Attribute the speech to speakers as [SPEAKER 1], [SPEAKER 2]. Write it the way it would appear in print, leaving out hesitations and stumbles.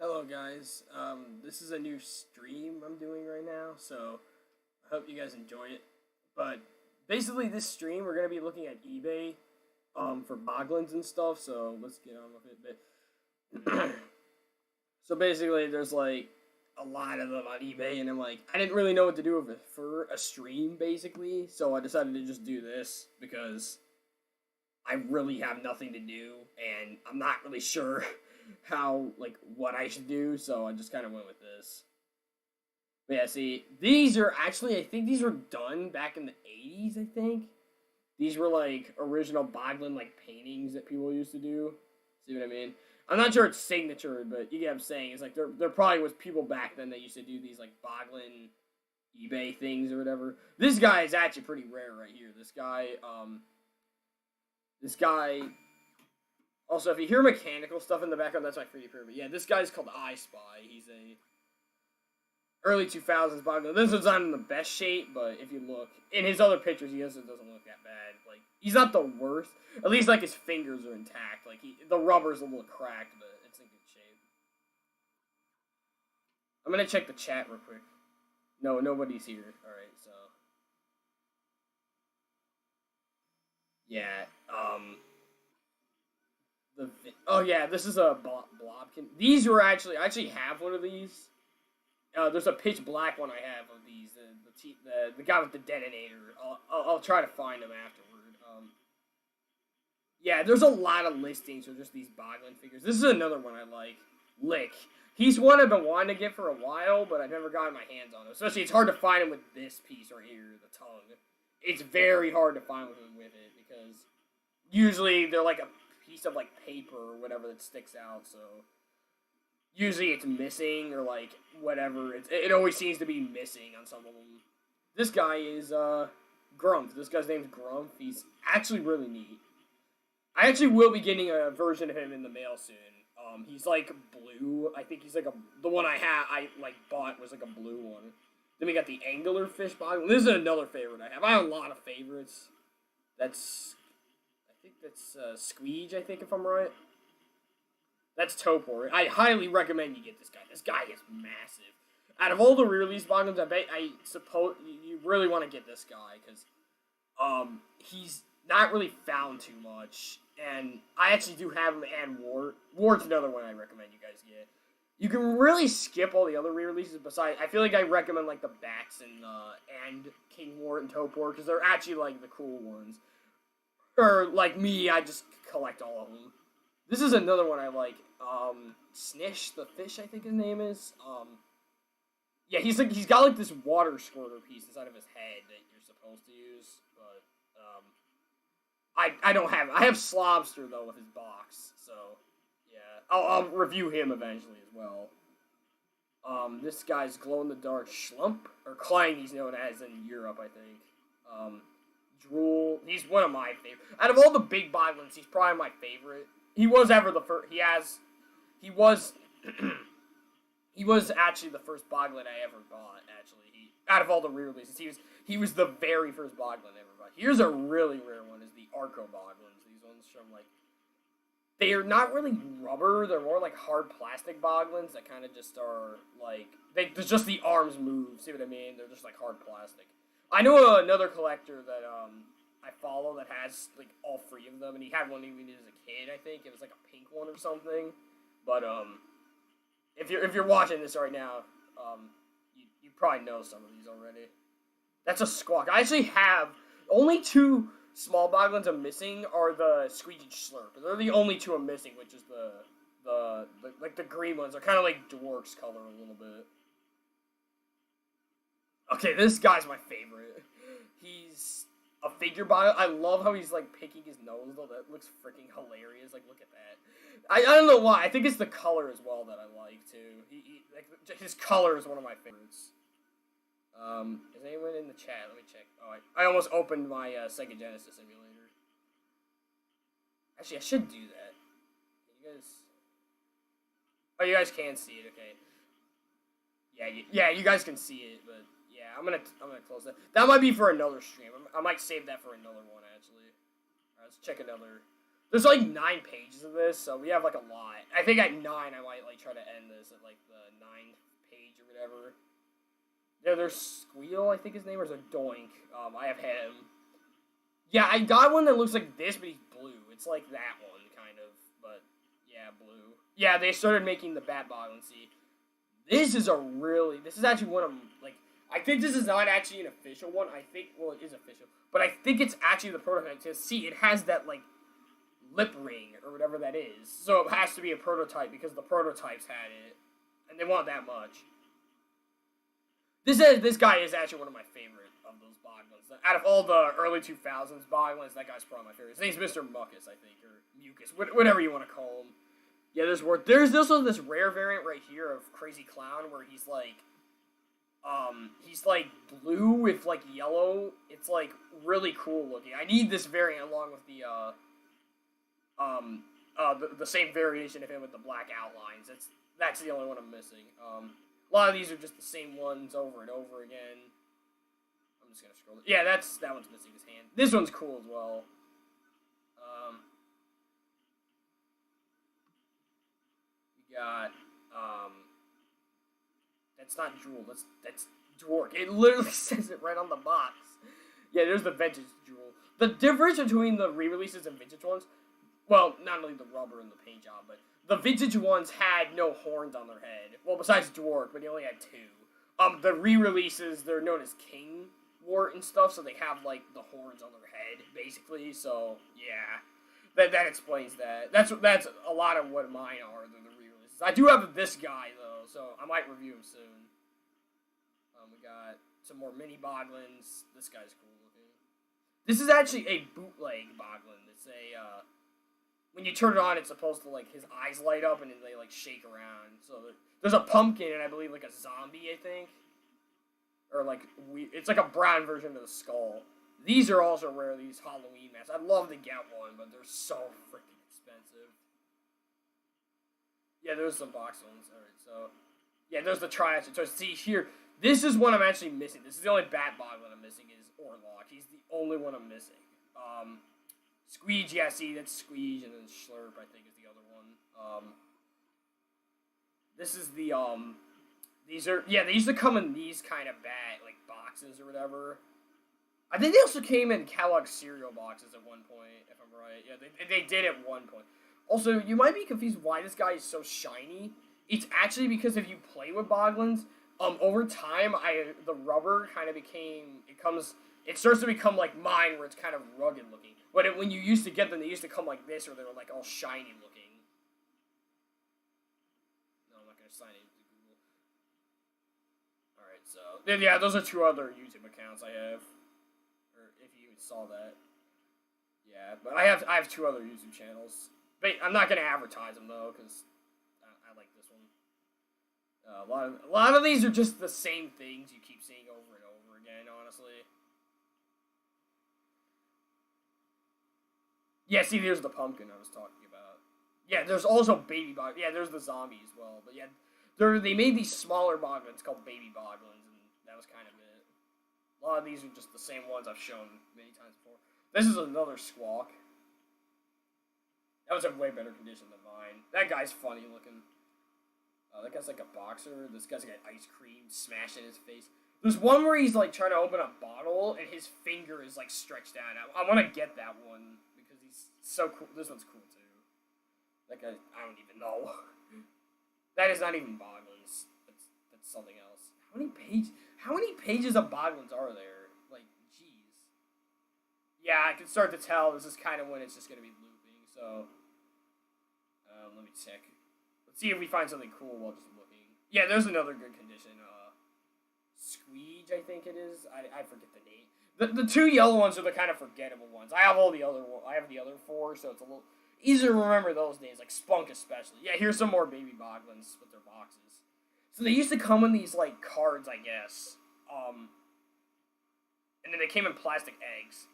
[SPEAKER 1] Hello guys, this is a new stream I'm doing right now, so I hope you guys enjoy it. But basically this stream we're going to be looking at eBay for boglins and stuff, so let's get on with it a bit. So basically there's like a lot of them on eBay and I didn't really know what to do with it for a stream basically, so I decided to just do this because I really have nothing to do and I'm not really sure what I should do, so I just kind of went with this. But yeah, see, these are actually, I think these were done back in the 80s, I think. These were like original Boglin like paintings that people used to do. See what I mean? I'm not sure it's signatured, but you get what I'm saying. It's like there probably was people back then that used to do these like Boglin eBay things or whatever. This guy is actually pretty rare right here. This guy also, if you hear mechanical stuff in the background, that's my 3D printer. But yeah, this guy's called I Spy. He's a early 2000s boglin. This one's not in the best shape, but if you look in his other pictures, he doesn't look that bad. Like, he's not the worst. At least like his fingers are intact. Like the rubber's a little cracked, but it's in good shape. I'm gonna check the chat real quick. No, nobody's here. All right, so yeah. Oh yeah, this is a blobkin. These were I actually have one of these. There's a pitch black one I have of these. The guy with the detonator. I'll try to find him afterward. Yeah, there's a lot of listings for just these boglin figures. This is another one I like. Lick. He's one I've been wanting to get for a while, but I've never gotten my hands on him. Especially, it's hard to find him with this piece right here, the tongue. It's very hard to find him with it because usually they're like a piece of like paper or whatever that sticks out, so usually it's missing or like whatever. It always seems to be missing on some of them. This guy is Grumph. This guy's name's Grumph. He's actually really neat. I actually will be getting a version of him in the mail soon. He's like blue. I think he's like the one I bought was like a blue one. Then we got the anglerfish boglin. This is another favorite I have. I have a lot of favorites. I think that's Squeege, I think, if I'm right. That's Topor. I highly recommend you get this guy. This guy is massive. Out of all the re-release boglins, I suppose you really want to get this guy, because he's not really found too much, and I actually do have him and Wart. Wart's another one I recommend you guys get. You can really skip all the other re-releases. Besides, I feel like I recommend like the Bats and King Wart and Topor, because they're actually like the cool ones. Or like me, I just collect all of them. This is another one I like. Snish the fish, I think his name is. Yeah, he's got like this water squirter piece inside of his head that you're supposed to use, but I don't have. I have Slobster though with his box, so yeah, I'll review him eventually as well. This guy's glow in the dark Schlump, or Klein, he's known as in Europe, I think. Drool, he's one of my favorite. Out of all the big boglins, he's probably my favorite. He was ever the first. He was. He was actually the first boglin I ever bought. Actually, out of all the re-releases, he was the very first boglin I ever bought. Here's a really rare one: is the Arco boglins. These ones from they are not really rubber. They're more like hard plastic boglins that kind of just are like there's just the arms move. See what I mean? They're just like hard plastic. I know another collector that I follow that has like all three of them, and he had one even as a kid. I think it was like a pink one or something. But if you're watching this right now, you probably know some of these already. That's a Squawk. I actually have only two small boglins I'm missing are the Squeege and Slurp. They're the only two I'm missing, which is the green ones. They're kind of like Dwarf's color a little bit. Okay, this guy's my favorite. He's a figure boglin. I love how he's like picking his nose though. That looks freaking hilarious. Like, look at that. I don't know why. I think it's the color as well that I like too. His color is one of my favorites. Is anyone in the chat? Let me check. Oh, I almost opened my Sega Genesis emulator. Actually, I should do that. You guys. Oh, you guys can see it. Okay. Yeah, you guys can see it, but yeah, I'm gonna close that. That might be for another stream. I might save that for another one actually. All right, let's check another. There's like 9 pages of this, so we have like a lot. I think at 9 I might like try to end this at like the 9th page or whatever. Yeah, there's Squeal, I think his name, or is it Doink? I have him. Yeah, I got one that looks like this, but he's blue. It's like that one, kind of, but yeah, blue. Yeah, they started making the Bat Boglin. See, this is actually one of, like, I think this is not actually an official one. I think, well, it is official, but I think it's actually the prototype. To see, it has that, like, lip ring, or whatever that is. So it has to be a prototype, because the prototypes had it, and they want that much. This guy is actually one of my favorite of those Boglins. Out of all the early 2000s Boglins, that guy's probably my favorite. His name's Mr. Muckus, I think, or Mucus, whatever you want to call him. Yeah, there's also this rare variant right here of Crazy Clown where he's like blue with like yellow. It's like really cool looking. I need this variant along with the same variation of him with the black outlines. That's the only one I'm missing. A lot of these are just the same ones over and over again. I'm just gonna scroll. Yeah, that one's missing his hand. This one's cool as well. We got that's not Jewel. That's Dwark. It literally says it right on the box. Yeah, there's the vintage Jewel. The difference between the re-releases and vintage ones, well, not only the rubber and the paint job, but the vintage ones had no horns on their head. Well, besides Dwark, but he only had 2. The re-releases, they're known as King Wart and stuff, so they have, like, the horns on their head, basically. So, yeah. That explains that. That's a lot of what mine are, the re-releases. I do have this guy, though, so I might review him soon. We got some more mini Boglins. This guy's cool looking. This is actually a bootleg Boglin. It's a, when you turn it on, it's supposed to, like, his eyes light up and they, like, shake around. So there's a pumpkin and I believe, like, a zombie, I think. Or, like, it's like a brown version of the skull. These are also rare, these Halloween masks. I'd love to get one, but they're so freaking expensive. Yeah, there's some box ones. Alright, so, yeah, there's the Triads. So, see, here, this is one I'm actually missing. This is the only Bat Boglin I'm missing is Orlok. He's the only one I'm missing. Squeege, yeah, see, that's Squeege, and then Slurp, I think, is the other one. This is the, these are, yeah, they used to come in these kind of like, boxes or whatever. I think they also came in Kellogg's cereal boxes at one point, if I'm right. Yeah, they did at one point. Also, you might be confused why this guy is so shiny. It's actually because if you play with Boglins, over time, the rubber kind of became, it starts to become like mine, where it's kind of rugged looking. But when you used to get them, they used to come like this, or they were like all shiny looking. No, I'm not going to sign into Google. Alright, so, yeah, those are 2 other YouTube accounts I have. Or if you saw that. Yeah, but I have 2 other YouTube channels. But I'm not going to advertise them, though, because I like this one. A lot of these are just the same things you keep seeing over and over again, honestly. Yeah, see, there's the pumpkin I was talking about. Yeah, there's also baby Boglins. Yeah, there's the zombie as well. But yeah, they made these smaller Boglins called baby Boglins, and that was kind of it. A lot of these are just the same ones I've shown many times before. This is another Squawk. That was in way better condition than mine. That guy's funny looking. That guy's like a boxer. This guy's got ice cream smashed in his face. There's one where he's like trying to open a bottle and his finger is like stretched out. I want to get that one because he's so cool. This one's cool too. That guy, I don't even know. That is not even Boglins. That's something else. How many pages of Boglins are there? Like, jeez. Yeah, I can start to tell this is kind of when it's just gonna be looping. So, let me check. Let's see if we find something cool while just looking. Yeah, there's another good condition. Squeege, I think it is. I forget the name. The 2 yellow ones are the kind of forgettable ones. I have the other 4, so it's a little easier to remember those names, like Spunk especially. Yeah, here's some more baby Boglins with their boxes. So they used to come in these like cards, I guess. And then they came in plastic eggs.